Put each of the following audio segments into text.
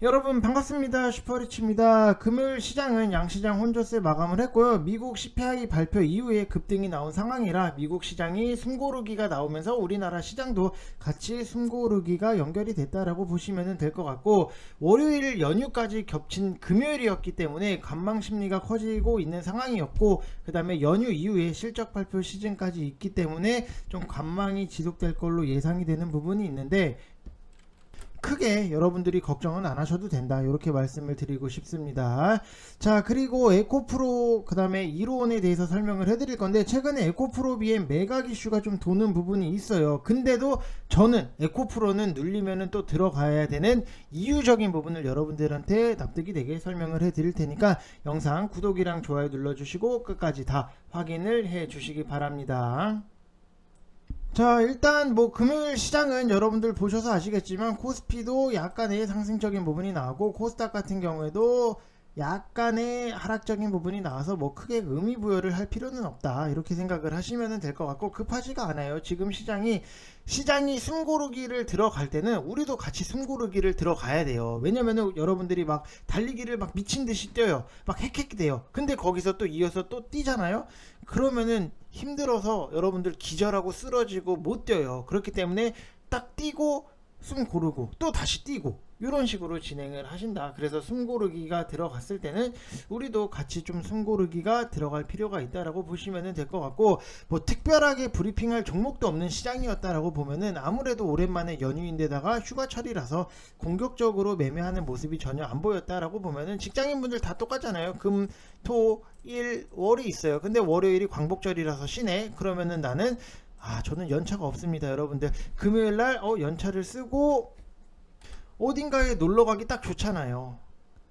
여러분 반갑습니다. 슈퍼리치입니다. 금요일 시장은 양시장 혼조세 마감을 했고요. 미국 CPI 발표 이후에 급등이 나온 상황이라 미국 시장이 숨고르기가 나오면서 우리나라 시장도 같이 숨고르기가 연결이 됐다라고 보시면 될 것 같고, 월요일 연휴까지 겹친 금요일이었기 때문에 관망 심리가 커지고 있는 상황이었고, 그 다음에 연휴 이후에 실적 발표 시즌까지 있기 때문에 좀 관망이 지속될 걸로 예상이 되는 부분이 있는데, 크게 여러분들이 걱정은 안 하셔도 된다, 이렇게 말씀을 드리고 싶습니다. 자, 그리고 에코프로 그 다음에 1호원에 대해서 설명을 해드릴 건데, 최근에 에코프로 BM 매각 이슈가 좀 도는 부분이 있어요. 근데도 저는 에코프로는 눌리면은 또 들어가야 되는 이유적인 부분을 여러분들한테 납득이 되게 설명을 해드릴 테니까 영상 구독이랑 좋아요 눌러주시고 끝까지 다 확인을 해 주시기 바랍니다. 자, 일단 뭐 금요일 시장은 여러분들 보셔서 아시겠지만 코스피도 약간의 상승적인 부분이 나오고, 코스닥 같은 경우에도 약간의 하락적인 부분이 나와서 뭐 크게 의미 부여를 할 필요는 없다, 이렇게 생각을 하시면 될 것 같고, 급하지가 않아요. 지금 시장이 숨고르기를 들어갈 때는 우리도 같이 숨고르기를 들어가야 돼요. 왜냐면은 여러분들이 막 달리기를 막 미친 듯이 뛰어요. 막 헥헥 돼요. 근데 거기서 또 이어서 또 뛰잖아요. 그러면은 힘들어서 여러분들 기절하고 쓰러지고 못 뛰어요. 그렇기 때문에 딱 뛰고 숨 고르고 또 다시 뛰고 이런 식으로 진행을 하신다. 그래서 숨고르기가 들어갔을 때는 우리도 같이 좀 숨고르기가 들어갈 필요가 있다라고 보시면 될 것 같고, 뭐 특별하게 브리핑할 종목도 없는 시장이었다라고 보면은 아무래도 오랜만에 연휴인데다가 휴가철이라서 공격적으로 매매하는 모습이 전혀 안 보였다라고 보면은, 직장인분들 다 똑같잖아요. 금, 토, 일, 월이 있어요. 근데 월요일이 광복절이라서 쉬네. 그러면은 저는 연차가 없습니다. 여러분들 금요일날 연차를 쓰고 어딘가에 놀러가기 딱 좋잖아요.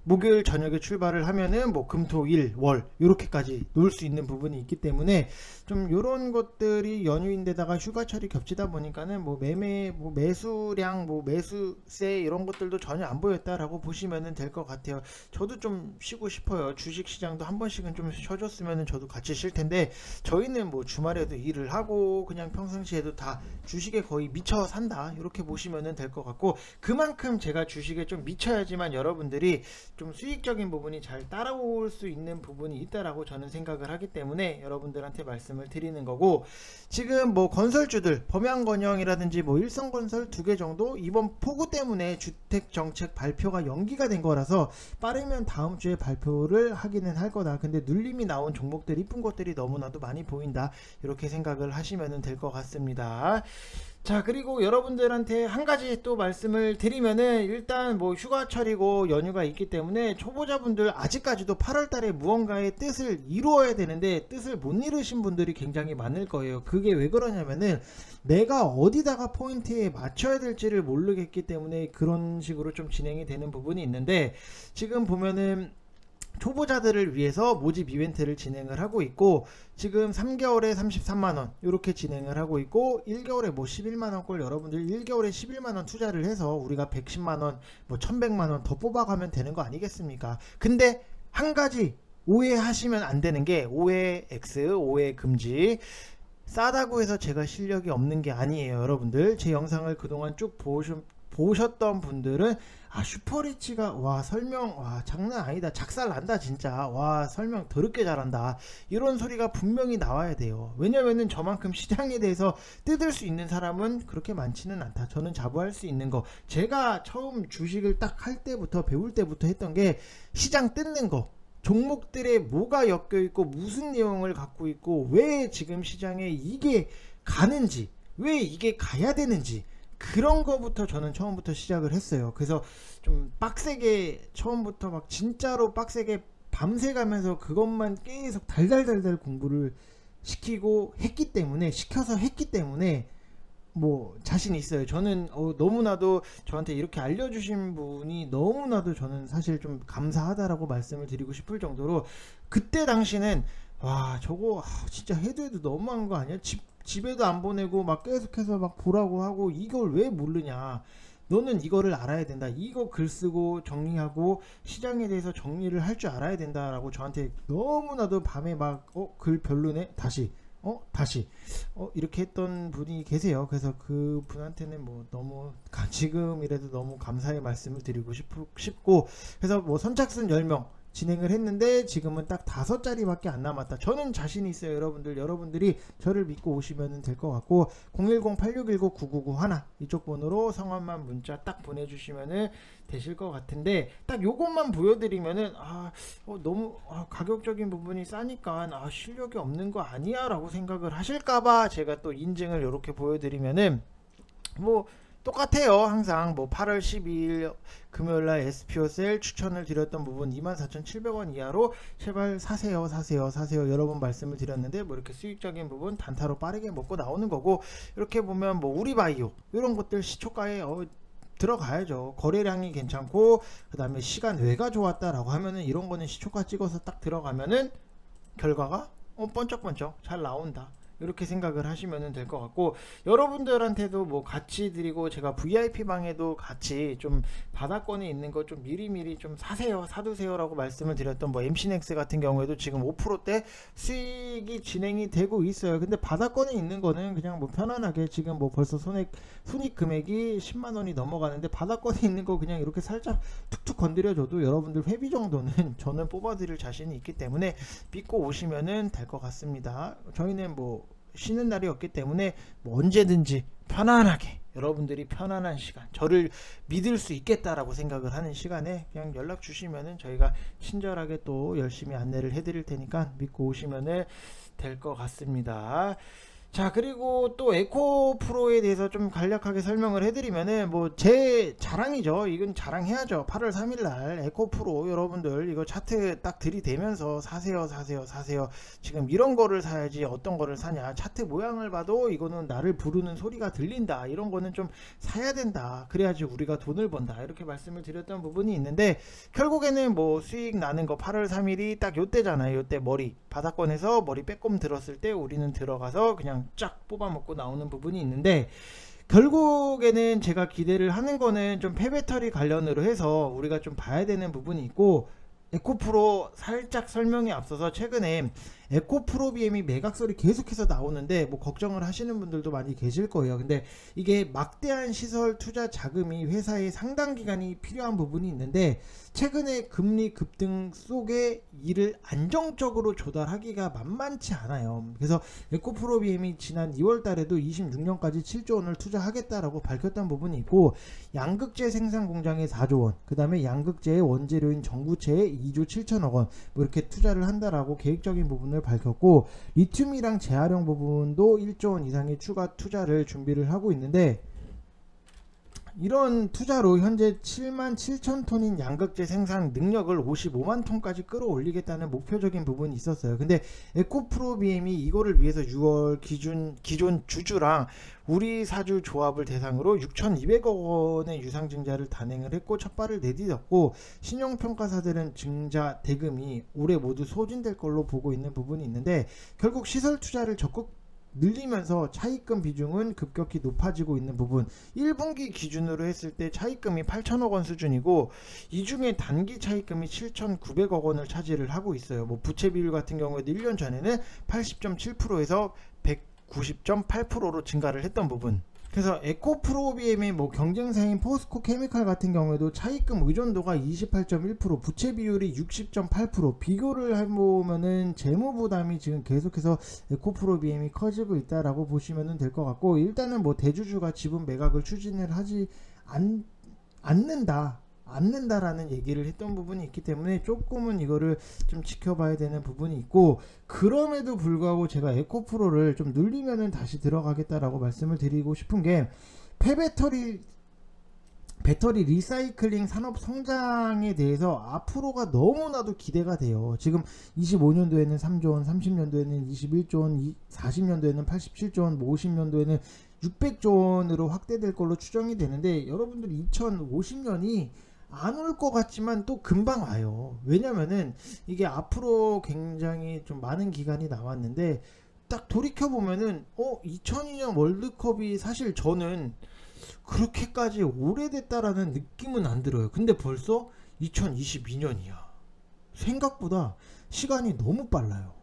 목요일 저녁에 출발을 하면은 뭐 금토일 월 이렇게까지 놀 수 있는 부분이 있기 때문에 좀 요런 것들이 연휴인데다가 휴가철이 겹치다 보니까는 뭐 매매, 뭐 매수량, 뭐 매수세 이런 것들도 전혀 안 보였다라고 보시면 될 것 같아요. 저도 좀 쉬고 싶어요. 주식 시장도 한 번씩은 좀 쉬어줬으면 저도 같이 쉴 텐데, 저희는 뭐 주말에도 일을 하고 그냥 평상시에도 다 주식에 거의 미쳐 산다, 이렇게 보시면 될 것 같고, 그만큼 제가 주식에 좀 미쳐야지만 여러분들이 좀 수익적인 부분이 잘 따라올 수 있는 부분이 있다라고 저는 생각을 하기 때문에 여러분들한테 말씀을 드리는 거고, 지금 뭐 건설주들 범양건영이라든지 뭐 일성건설 두 개 정도 이번 폭우 때문에 주택정책 발표가 연기가 된 거라서 빠르면 다음 주에 발표를 하기는 할 거다. 근데 눌림이 나온 종목들, 이쁜 것들이 너무나도 많이 보인다, 이렇게 생각을 하시면 될 것 같습니다. 자, 그리고 여러분들한테 한 가지 또 말씀을 드리면은, 일단 뭐 휴가철이고 연휴가 있기 때문에 초보자분들 아직까지도 8월달에 무언가의 뜻을 이루어야 되는데 뜻을 못 이루신 분들이 굉장히 많을 거예요. 그게 왜 그러냐면은 내가 어디다가 포인트에 맞춰야 될지를 모르겠기 때문에 그런 식으로 좀 진행이 되는 부분이 있는데, 지금 보면은 초보자들을 위해서 모집 이벤트를 진행을 하고 있고, 지금 3개월에 33만원 이렇게 진행을 하고 있고, 1개월에 뭐 11만원꼴 여러분들 1개월에 11만원 투자를 해서 우리가 110만원 뭐 1100만원 더 뽑아가면 되는 거 아니겠습니까? 근데 한 가지 오해하시면 안 되는 게, 오해 X, 오해 금지. 싸다고 해서 제가 실력이 없는 게 아니에요. 여러분들 제 영상을 그동안 쭉 보셨던 분들은 슈퍼리치가 설명 장난 아니다, 작살 난다 진짜, 설명 더럽게 잘한다, 이런 소리가 분명히 나와야 돼요. 왜냐면은 저만큼 시장에 대해서 뜯을 수 있는 사람은 그렇게 많지는 않다. 저는 자부할 수 있는 거, 제가 처음 주식을 딱 할 때부터 배울 때부터 했던 게 시장 뜯는 거, 종목들에 뭐가 엮여 있고 무슨 내용을 갖고 있고 왜 지금 시장에 이게 가는지, 왜 이게 가야 되는지, 그런 거부터 저는 처음부터 시작을 했어요. 그래서 좀 빡세게 처음부터 막 진짜로 빡세게 밤새 가면서 그것만 계속 달달달달 공부를 시켜서 했기 때문에 뭐 자신 있어요. 저는 너무나도 저한테 이렇게 알려주신 분이 너무나도 저는 사실 좀 감사하다라고 말씀을 드리고 싶을 정도로, 그때 당시는 저거 진짜 해도 너무한 거 아니야? 집에도 안 보내고 막 계속해서 막 보라고 하고 이걸 왜 모르냐, 너는 이거를 알아야 된다, 이거 글 쓰고 정리하고 시장에 대해서 정리를 할 줄 알아야 된다라고 저한테 너무나도 밤에 막 글 별로네, 다시 다시 이렇게 했던 분이 계세요. 그래서 그 분한테는 뭐 너무 지금이라도 너무 감사의 말씀을 드리고 싶고, 그래서 뭐 선착순 10명 진행을 했는데 지금은 딱 5자리밖에 안 남았다. 저는 자신 있어요. 여러분들이 저를 믿고 오시면 될 것 같고, 010-8619-9991 이쪽 번호로 성함만 문자 딱 보내주시면 되실 것 같은데, 딱 요것만 보여드리면은 너무 가격적인 부분이 싸니까 실력이 없는 거 아니야 라고 생각을 하실까봐 제가 또 인증을 이렇게 보여드리면은 뭐 똑같아요. 항상 뭐 8월 12일 금요일날 SPO 셀 추천을 드렸던 부분 24,700원 이하로 제발 사세요 여러 번 말씀을 드렸는데, 뭐 이렇게 수익적인 부분 단타로 빠르게 먹고 나오는 거고, 이렇게 보면 뭐 우리바이오 이런 것들 시초가에 들어가야죠. 거래량이 괜찮고 그 다음에 시간 외가 좋았다라고 하면은 이런 거는 시초가 찍어서 딱 들어가면은 결과가 번쩍번쩍 잘 나온다, 이렇게 생각을 하시면 될 것 같고, 여러분들한테도 뭐 같이 드리고, 제가 VIP 방에도 같이 좀 바닥권에 있는 거 좀 미리미리 좀 사두세요 라고 말씀을 드렸던 뭐 MC넥스 같은 경우에도 지금 5%대 수익이 진행이 되고 있어요. 근데 바닥권에 있는 거는 그냥 뭐 편안하게 지금 뭐 벌써 손익 금액이 10만원이 넘어가는데, 바닥권에 있는 거 그냥 이렇게 살짝 툭툭 건드려줘도 여러분들 회비 정도는 저는 뽑아드릴 자신이 있기 때문에 믿고 오시면 될 것 같습니다. 저희는 뭐 쉬는 날이 없기 때문에 뭐 언제든지 편안하게, 여러분들이 편안한 시간, 저를 믿을 수 있겠다라고 생각을 하는 시간에 그냥 연락 주시면은 저희가 친절하게 또 열심히 안내를 해드릴 테니까 믿고 오시면은 될 것 같습니다. 자, 그리고 또 에코프로에 대해서 좀 간략하게 설명을 해드리면은 뭐 제 자랑이죠. 이건 자랑해야죠. 8월 3일날 에코프로 여러분들 이거 차트 딱 들이대면서 사세요. 지금 이런 거를 사야지 어떤 거를 사냐. 차트 모양을 봐도 이거는 나를 부르는 소리가 들린다. 이런 거는 좀 사야 된다. 그래야지 우리가 돈을 번다. 이렇게 말씀을 드렸던 부분이 있는데, 결국에는 뭐 수익 나는 거 8월 3일이 딱 요때잖아요. 요때 바닥권에서 머리 빼꼼 들었을 때 우리는 들어가서 그냥 쫙 뽑아먹고 나오는 부분이 있는데, 결국에는 제가 기대를 하는 거는 좀 폐배터리 관련으로 해서 우리가 좀 봐야 되는 부분이 있고, 에코프로 살짝 설명에 앞서서 최근에 에코프로 BM이 매각설이 계속해서 나오는데 뭐 걱정을 하시는 분들도 많이 계실 거예요. 근데 이게 막대한 시설 투자 자금이 회사에 상당 기간이 필요한 부분이 있는데, 최근에 금리 급등 속에 이를 안정적으로 조달하기가 만만치 않아요. 그래서 에코프로 BM이 지난 2월 달에도 26년까지 7조 원을 투자하겠다라고 밝혔던 부분이 있고, 양극재 생산 공장에 4조 원, 그 다음에 양극재의 원재료인 전구체에 2조 7천억 원, 뭐 이렇게 투자를 한다라고 계획적인 부분을 밝혔고, 리튬이랑 재활용 부분도 1조 원 이상의 추가 투자를 준비를 하고 있는데, 이런 투자로 현재 7만 7천 톤인 양극재 생산 능력을 55만 톤까지 끌어올리겠다는 목표적인 부분이 있었어요. 근데 에코프로 BM이 이거를 위해서 6월 기존 주주랑 우리 사주 조합을 대상으로 6,200억 원의 유상증자를 단행을 했고 첫발을 내딛었고, 신용평가사들은 증자 대금이 올해 모두 소진될 걸로 보고 있는 부분이 있는데, 결국 시설 투자를 적극 늘리면서 차입금 비중은 급격히 높아지고 있는 부분, 1분기 기준으로 했을 때 차입금이 8천억 원 수준이고, 이 중에 단기 차입금이 7,900억 원을 차지를 하고 있어요. 뭐 부채 비율 같은 경우에도 1년 전에는 80.7%에서 190.8%로 증가를 했던 부분. 그래서 에코프로 BM의 뭐 경쟁사인 포스코 케미칼 같은 경우에도 차입금 의존도가 28.1%, 부채 비율이 60.8%, 비교를 해보면은 재무 부담이 지금 계속해서 에코프로 BM이 커지고 있다라고 보시면 될 것 같고, 일단은 뭐 대주주가 지분 매각을 추진을 하지 않는다라는 얘기를 했던 부분이 있기 때문에 조금은 이거를 좀 지켜봐야 되는 부분이 있고, 그럼에도 불구하고 제가 에코프로를 좀 늘리면은 다시 들어가겠다라고 말씀을 드리고 싶은 게, 배터리 리사이클링 산업 성장에 대해서 앞으로가 너무나도 기대가 돼요. 지금 25년도에는 3조 원, 30년도에는 21조 원, 40년도에는 87조 원, 50년도에는 600조 원으로 확대될 걸로 추정이 되는데, 여러분들이 2050년이 안 올 것 같지만 또 금방 와요. 왜냐면은 이게 앞으로 굉장히 좀 많은 기간이 남았는데, 딱 돌이켜보면은 2002년 월드컵이 사실 저는 그렇게까지 오래됐다라는 느낌은 안 들어요. 근데 벌써 2022년이야. 생각보다 시간이 너무 빨라요.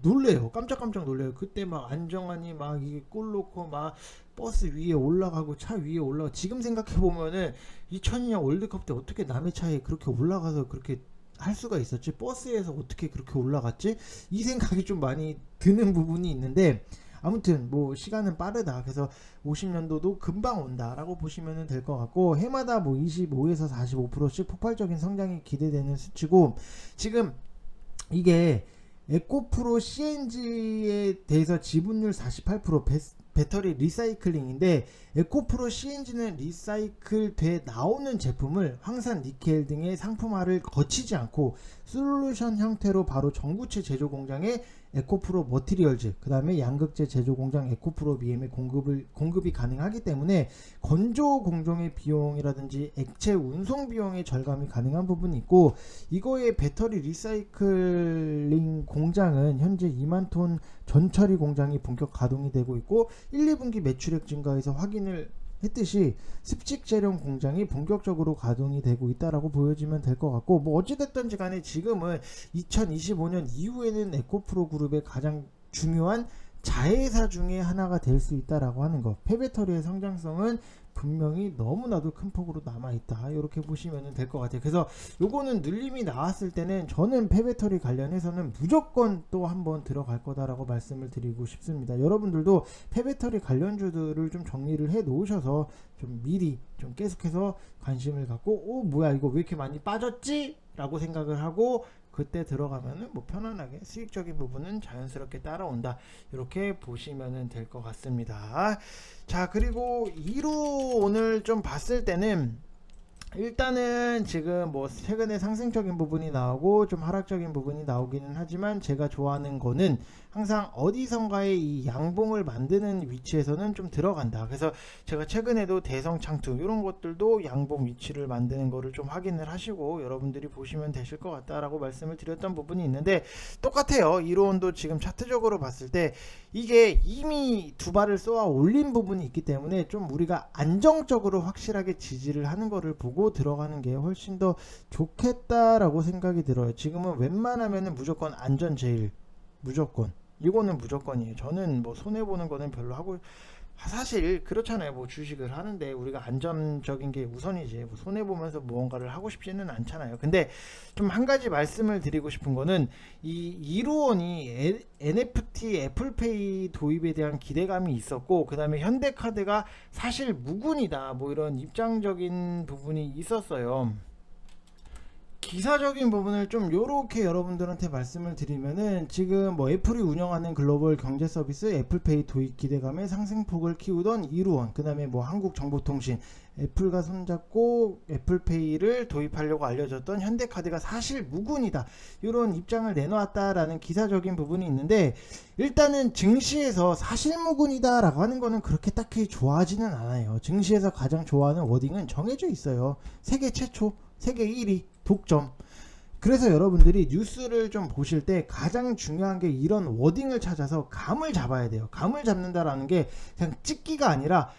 놀래요. 깜짝깜짝 놀래요. 그때 막 안정환이 막 이게 골 넣고 막 버스 위에 올라가고 차 위에 올라가. 지금 생각해 보면은 2002년 월드컵 때 어떻게 남의 차에 그렇게 올라가서 그렇게 할 수가 있었지? 버스에서 어떻게 그렇게 올라갔지? 이 생각이 좀 많이 드는 부분이 있는데, 아무튼 뭐 시간은 빠르다. 그래서 50년도도 금방 온다라고 보시면 될 것 같고, 해마다 뭐 25에서 45%씩 폭발적인 성장이 기대되는 수치고, 지금 이게 에코프로 CNG에 대해서 지분율 48%, 배터리 리사이클링인데, 에코프로 CNG는 리사이클 돼 나오는 제품을 황산, 니켈 등의 상품화를 거치지 않고 솔루션 형태로 바로 전구체 제조 공장에 에코프로 머티리얼즈, 그 다음에 양극재 제조 공장 에코프로 BM에 공급이 가능하기 때문에 건조 공정의 비용이라든지 액체 운송 비용의 절감이 가능한 부분이 있고, 이거의 배터리 리사이클링 공장은 현재 2만 톤 전처리 공장이 본격 가동이 되고 있고, 1, 2분기 매출액 증가에서 확인을 했듯이 습식 재련 공장이 본격적으로 가동이 되고 있다라고 보여지면 될 것 같고, 뭐 어찌됐든지 간에 지금은 2025년 이후에는 에코프로 그룹의 가장 중요한 자회사 중에 하나가 될 수 있다라고 하는 거. 폐배터리의 성장성은 분명히 너무나도 큰 폭으로 남아있다, 이렇게 보시면 될 것 같아요. 그래서 요거는 늘림이 나왔을 때는 저는 폐배터리 관련해서는 무조건 또 한번 들어갈 거다라고 말씀을 드리고 싶습니다. 여러분들도 폐배터리 관련주들을 좀 정리를 해 놓으셔서 좀 미리 좀 계속해서 관심을 갖고, 뭐야 이거 왜 이렇게 많이 빠졌지? 라고 생각을 하고 그때 들어가면은 뭐 편안하게 수익적인 부분은 자연스럽게 따라온다, 이렇게 보시면 될 것 같습니다. 자, 그리고 2루 오늘 좀 봤을 때는 일단은 지금 뭐 최근에 상승적인 부분이 나오고 좀 하락적인 부분이 나오기는 하지만, 제가 좋아하는 거는 항상 어디선가의 이 양봉을 만드는 위치에서는 좀 들어간다. 그래서 제가 최근에도 대성창투 이런 것들도 양봉 위치를 만드는 거를 좀 확인을 하시고 여러분들이 보시면 되실 것 같다라고 말씀을 드렸던 부분이 있는데, 똑같아요. 이론도 지금 차트적으로 봤을 때 이게 이미 두 발을 쏘아 올린 부분이 있기 때문에 좀 우리가 안정적으로 확실하게 지지를 하는 거를 보고 들어가는 게 훨씬 더 좋겠다라고 생각이 들어요. 지금은 웬만하면은 무조건 안전 제일, 무조건 이거는 무조건이에요. 저는 뭐 손해보는 거는 별로 하고, 사실 그렇잖아요. 뭐 주식을 하는데 우리가 안전적인 게 우선이지, 뭐 손해보면서 무언가를 하고 싶지는 않잖아요. 근데 좀 한 가지 말씀을 드리고 싶은 거는, 이 이루원이 NFT 애플페이 도입에 대한 기대감이 있었고, 그 다음에 현대카드가 사실 무군이다, 뭐 이런 입장적인 부분이 있었어요. 기사적인 부분을 좀 요렇게 여러분들한테 말씀을 드리면은, 지금 뭐 애플이 운영하는 글로벌 경제 서비스 애플페이 도입 기대감에 상승폭을 키우던 이루원, 그 다음에 뭐 한국정보통신, 애플과 손잡고 애플페이를 도입하려고 알려졌던 현대카드가 사실 무군이다, 이런 입장을 내놓았다라는 기사적인 부분이 있는데, 일단은 증시에서 사실 무군이다 라고 하는 거는 그렇게 딱히 좋아하지는 않아요. 증시에서 가장 좋아하는 워딩은 정해져 있어요. 세계 최초, 세계 1위, 독점. 그래서 여러분들이 뉴스를 좀 보실 때 가장 중요한 게 이런 워딩을 찾아서 감을 잡아야 돼요. 감을 잡는다라는 게 그냥 찍기가 아니라,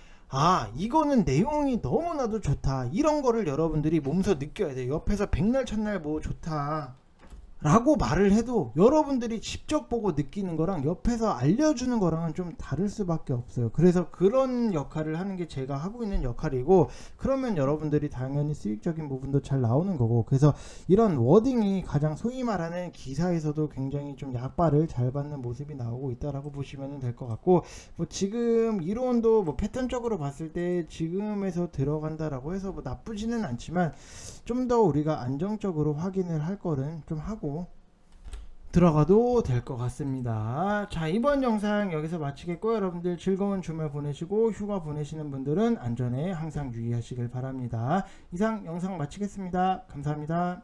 이거는 내용이 너무나도 좋다, 이런 거를 여러분들이 몸소 느껴야 돼요. 옆에서 백날 첫날 뭐 좋다 라고 말을 해도 여러분들이 직접 보고 느끼는 거랑 옆에서 알려주는 거랑은 좀 다를 수밖에 없어요. 그래서 그런 역할을 하는 게 제가 하고 있는 역할이고, 그러면 여러분들이 당연히 수익적인 부분도 잘 나오는 거고, 그래서 이런 워딩이 가장 소위 말하는 기사에서도 굉장히 좀 약발을 잘 받는 모습이 나오고 있다라고 보시면 될 것 같고, 뭐 지금 이론도 뭐 패턴적으로 봤을 때 지금에서 들어간다라고 해서 뭐 나쁘지는 않지만, 좀 더 우리가 안정적으로 확인을 할 거는 좀 하고 들어가도 될 것 같습니다. 자, 이번 영상 여기서 마치겠고요. 여러분들 즐거운 주말 보내시고, 휴가 보내시는 분들은 안전에 항상 유의하시길 바랍니다. 이상 영상 마치겠습니다. 감사합니다.